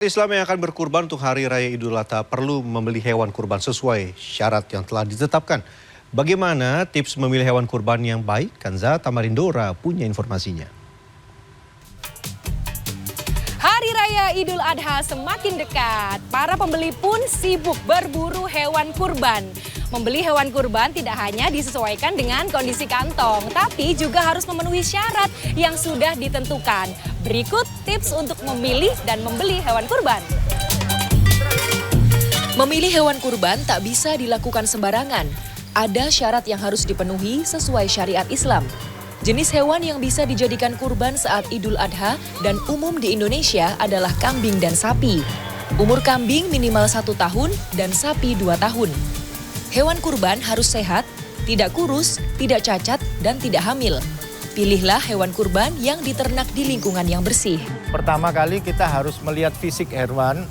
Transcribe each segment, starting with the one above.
Islam yang akan berkurban untuk Hari Raya Idul Adha perlu membeli hewan kurban sesuai syarat yang telah ditetapkan. Bagaimana tips memilih hewan kurban yang baik? Kanza Tamarindora punya informasinya. Hari Raya Idul Adha semakin dekat. Para pembeli pun sibuk berburu hewan kurban. Membeli hewan kurban tidak hanya disesuaikan dengan kondisi kantong, tapi juga harus memenuhi syarat yang sudah ditentukan. Berikut tips untuk memilih dan membeli hewan kurban. Memilih hewan kurban tak bisa dilakukan sembarangan. Ada syarat yang harus dipenuhi sesuai syariat Islam. Jenis hewan yang bisa dijadikan kurban saat Idul Adha dan umum di Indonesia adalah kambing dan sapi. Umur kambing minimal 1 tahun dan sapi 2 tahun. Hewan kurban harus sehat, tidak kurus, tidak cacat, dan tidak hamil. Pilihlah hewan kurban yang diternak di lingkungan yang bersih. Pertama kali kita harus melihat fisik hewan,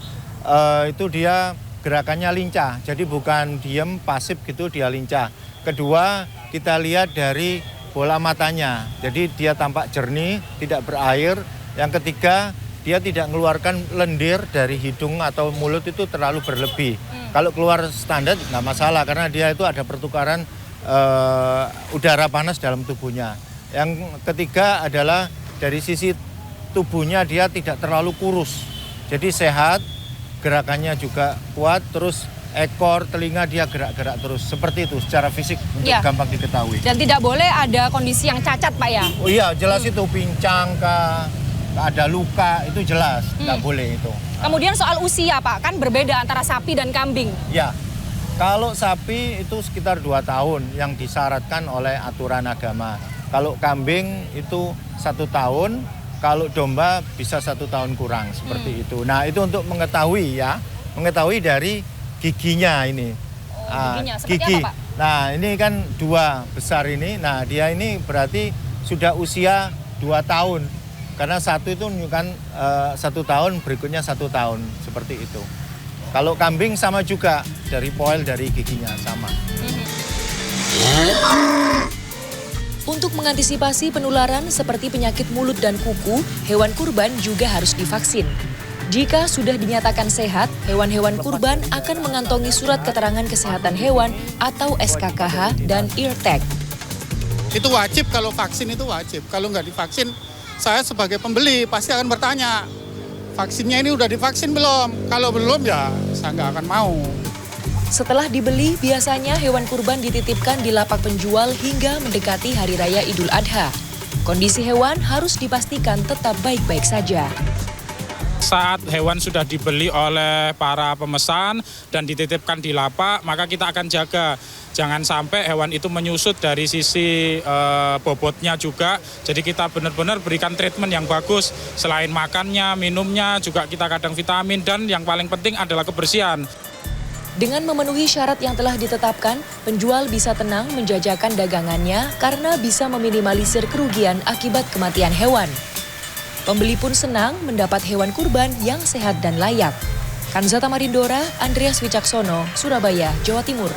itu dia gerakannya lincah. Jadi bukan diem, pasif gitu, dia lincah. Kedua, kita lihat dari bola matanya. Jadi dia tampak jernih, tidak berair. Yang ketiga, dia tidak mengeluarkan lendir dari hidung atau mulut itu terlalu berlebih. Kalau keluar standar nggak masalah karena dia itu ada pertukaran udara panas dalam tubuhnya. Yang ketiga adalah dari sisi tubuhnya dia tidak terlalu kurus. Jadi sehat, gerakannya juga kuat, terus ekor, telinga dia gerak-gerak terus. Seperti itu secara fisik untuk gampang diketahui. Dan tidak boleh ada kondisi yang cacat, Pak ya? Oh iya, jelas itu pincang, ada luka, itu jelas, nggak boleh itu. Kemudian soal usia, Pak, kan berbeda antara sapi dan kambing. Ya, kalau sapi itu sekitar 2 tahun yang disyaratkan oleh aturan agama. Kalau kambing itu 1 tahun, kalau domba bisa 1 tahun kurang, seperti itu. Nah, itu untuk mengetahui ya, mengetahui dari giginya ini. Giginya, seperti gigi. apa, Pak? Nah, ini kan 2 besar ini, nah dia ini berarti sudah usia 2 tahun. Karena satu itu menunjukkan 1 tahun, berikutnya 1 tahun, seperti itu. Kalau kambing sama juga, dari poil, dari giginya sama. Untuk mengantisipasi penularan seperti penyakit mulut dan kuku, hewan kurban juga harus divaksin. Jika sudah dinyatakan sehat, hewan-hewan kurban akan mengantongi surat keterangan kesehatan hewan atau SKKH dan ear tag. Itu wajib, kalau vaksin itu wajib. Kalau nggak divaksin, saya sebagai pembeli pasti akan bertanya, vaksinnya ini udah divaksin belum? Kalau belum ya saya nggak akan mau. Setelah dibeli, biasanya hewan kurban dititipkan di lapak penjual hingga mendekati Hari Raya Idul Adha. Kondisi hewan harus dipastikan tetap baik-baik saja. Saat hewan sudah dibeli oleh para pemesan dan dititipkan di lapak, maka kita akan jaga. Jangan sampai hewan itu menyusut dari sisi bobotnya juga. Jadi kita benar-benar berikan treatment yang bagus. Selain makannya, minumnya, juga kita kadang vitamin dan yang paling penting adalah kebersihan. Dengan memenuhi syarat yang telah ditetapkan, penjual bisa tenang menjajakan dagangannya karena bisa meminimalisir kerugian akibat kematian hewan. Pembeli pun senang mendapat hewan kurban yang sehat dan layak. Kanza Tamarindora, Andreas Wicaksono, Surabaya, Jawa Timur.